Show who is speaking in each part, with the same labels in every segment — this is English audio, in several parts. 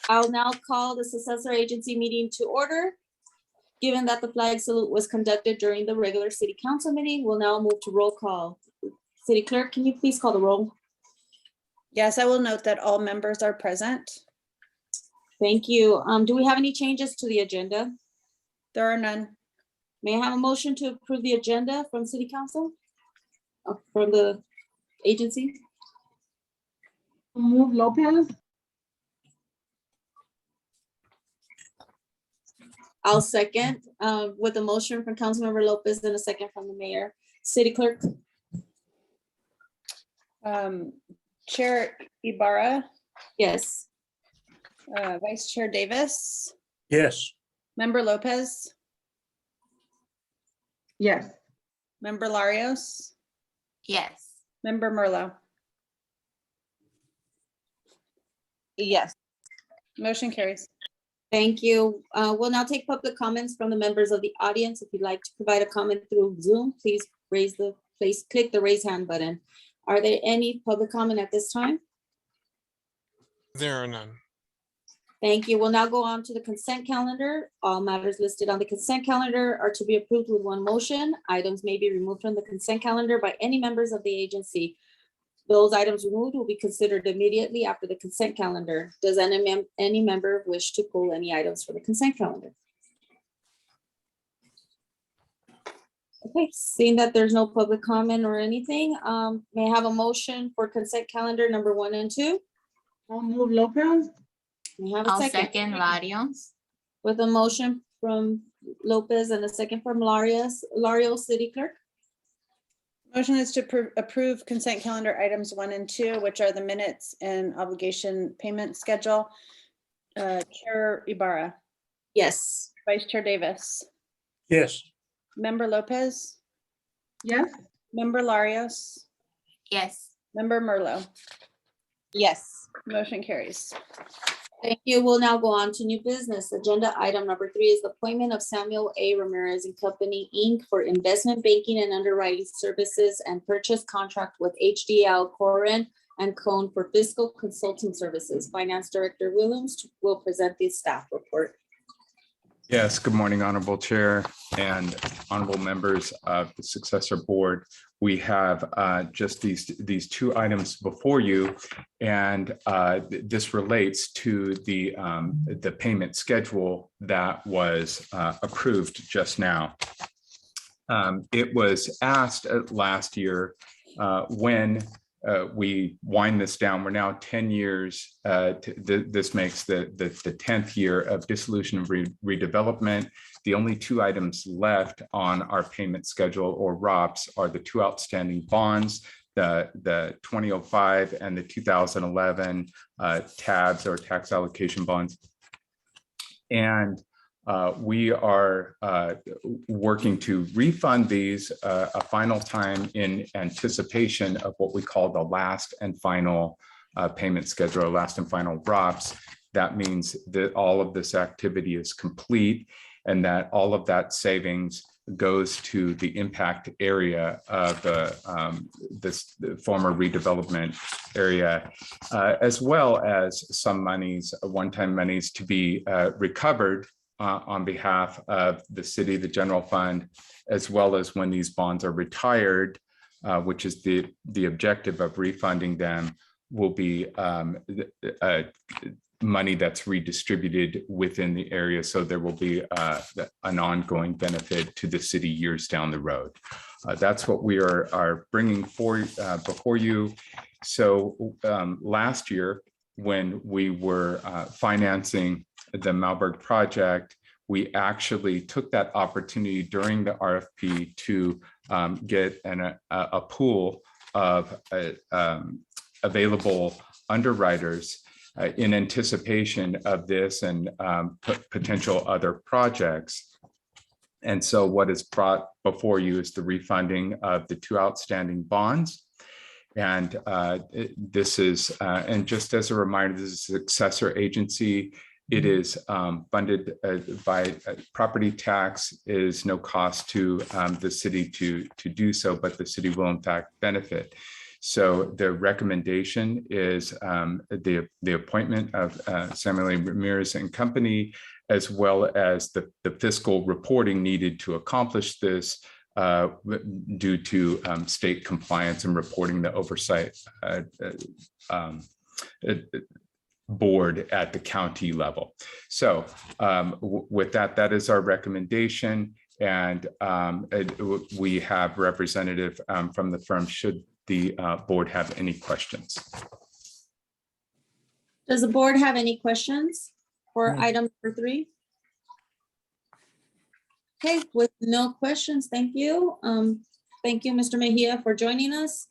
Speaker 1: I'll now call the successor agency meeting to order. Given that the flag salute was conducted during the regular city council meeting, we'll now move to roll call. City clerk, can you please call the roll?
Speaker 2: Yes, I will note that all members are present.
Speaker 1: Thank you. Do we have any changes to the agenda?
Speaker 2: There are none.
Speaker 1: May I have a motion to approve the agenda from city council? From the agency?
Speaker 3: Move Lopez.
Speaker 1: I'll second with a motion from Councilmember Lopez and a second from the mayor. City clerk?
Speaker 2: Chair Ibarra,
Speaker 1: Yes.
Speaker 2: Vice Chair Davis,
Speaker 4: Yes.
Speaker 2: Member Lopez,
Speaker 3: Yes.
Speaker 2: Member Larios,
Speaker 5: Yes.
Speaker 2: Member Merlo.
Speaker 5: Yes.
Speaker 2: Motion carries.
Speaker 1: Thank you. We'll now take public comments from the members of the audience. If you'd like to provide a comment through Zoom, please click the raise hand button. Are there any public comment at this time?
Speaker 4: There are none.
Speaker 1: Thank you. We'll now go on to the consent calendar. All matters listed on the consent calendar are to be approved with one motion. Items may be removed from the consent calendar by any members of the agency. Those items removed will be considered immediately after the consent calendar. Does any member wish to pull any items for the consent calendar? Okay, seeing that there's no public comment or anything, may I have a motion for consent calendar number 1 and 2?
Speaker 3: I'll move Lopez.
Speaker 1: May I have a
Speaker 5: I'll
Speaker 1: second?
Speaker 5: second Larios.
Speaker 1: With a motion from Lopez and a second from Larios, city clerk?
Speaker 2: Motion is to approve consent calendar items 1 and 2, which are the minutes and obligation payment schedule. Chair Ibarra,
Speaker 1: Yes.
Speaker 2: Vice Chair Davis,
Speaker 4: Yes.
Speaker 2: Member Lopez,
Speaker 3: Yes.
Speaker 2: Member Larios,
Speaker 5: Yes.
Speaker 2: Member Merlo.
Speaker 5: Yes.
Speaker 2: Motion carries.
Speaker 1: Thank you. We'll now go on to new business. Agenda item number 3 is the appointment of Samuel A. Ramirez and Company, Inc. for investment banking and underwriting services and purchase contract with HDL Corin and Cone for fiscal consulting services. Finance Director Williams will present the staff report.
Speaker 6: Yes, good morning, Honorable Chair and honorable members of the Successor Board. We have just these 2 items before you, and this relates to the payment schedule that was approved just now. It was asked last year when we wind this down. We're now 10 years. This makes the 10th year of dissolution of redevelopment. The only 2 items left on our payment schedule, or ROPS, are the 2 outstanding bonds, the 2005 and the 2011 TABs, or tax allocation bonds. And we are working to refund these a final time in anticipation of what we call the last and final payment schedule, or last and final ROPS. That means that all of this activity is complete and that all of that savings goes to the impact area of the former redevelopment area, as well as some monies, one-time monies, to be recovered on behalf of the city, the general fund, as well as when these bonds are retired, which is the objective of refunding them, will be money that's redistributed within the area. So there will be an ongoing benefit to the city years down the road. That's what we are bringing before you. So last year, when we were financing the Malberg project, we actually took that opportunity during the RFP to get a pool of available underwriters in anticipation of this and potential other projects. And so what is brought before you is the refunding of the 2 outstanding bonds. And this is, and just as a reminder, this is a successor agency. It is funded by property tax. It is no cost to the city to do so, but the city will in fact benefit. So the recommendation is the appointment of Samuel A. Ramirez and Company, as well as the fiscal reporting needed to accomplish this due to state compliance and reporting the oversight board at the county level. So with that, that is our recommendation. And we have representative from the firm should the board have any questions.
Speaker 1: Does the board have any questions for
Speaker 4: No.
Speaker 1: item number 3? Okay, with no questions, thank you. Thank you, Mr. Mejia, for joining us.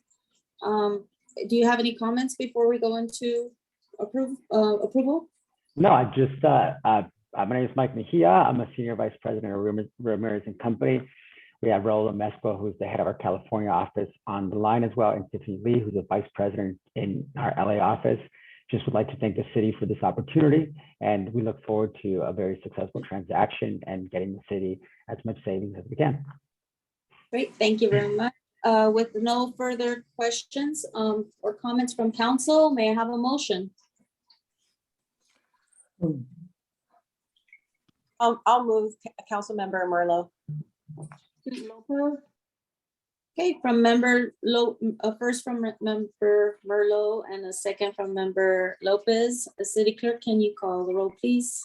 Speaker 1: Do you have any comments before we go into approval?
Speaker 7: No, I just, my name is Mike Mejia. I'm a senior vice president of Ramirez and Company. We have Raul Mesco, who's the head of our California office, on the line as well, and Tiffany Lee, who's the vice president in our LA office. Just would like to thank the city for this opportunity, and we look forward to a very successful transaction and getting the city as much savings as we can.
Speaker 1: Great, thank you very much. With no further questions or comments from council, may I have a motion?
Speaker 5: I'll move Councilmember Merlo.
Speaker 3: Lopez,
Speaker 1: Okay, from first from member Merlo and a second from member Lopez. The city clerk, can you call the roll, please?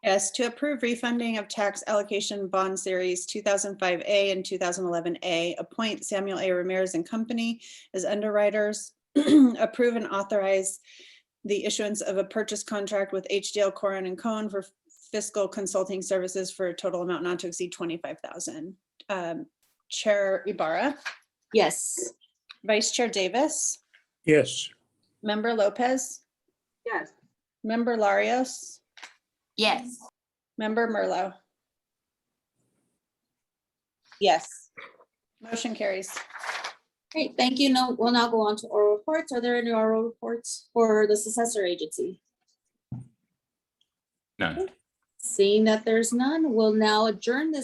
Speaker 2: Yes, to approve refunding of tax allocation bond series 2005A and 2011A, appoint Samuel A. Ramirez and Company as underwriters, approve and authorize the issuance of a purchase contract with HDL Corin and Cohn for fiscal consulting services for a total amount not to exceed $25,000. Chair Ibarra,
Speaker 1: Yes.
Speaker 2: Vice Chair Davis,
Speaker 4: Yes.
Speaker 2: Member Lopez,
Speaker 3: yes.
Speaker 2: Member Larios,
Speaker 5: Yes.
Speaker 2: Member Merlo.
Speaker 5: Yes.
Speaker 2: Motion carries.
Speaker 1: Great, thank you. No, we'll now go on to oral reports. Are there any oral reports for the successor agency?
Speaker 6: None.
Speaker 1: Seeing that there's none, we'll now adjourn this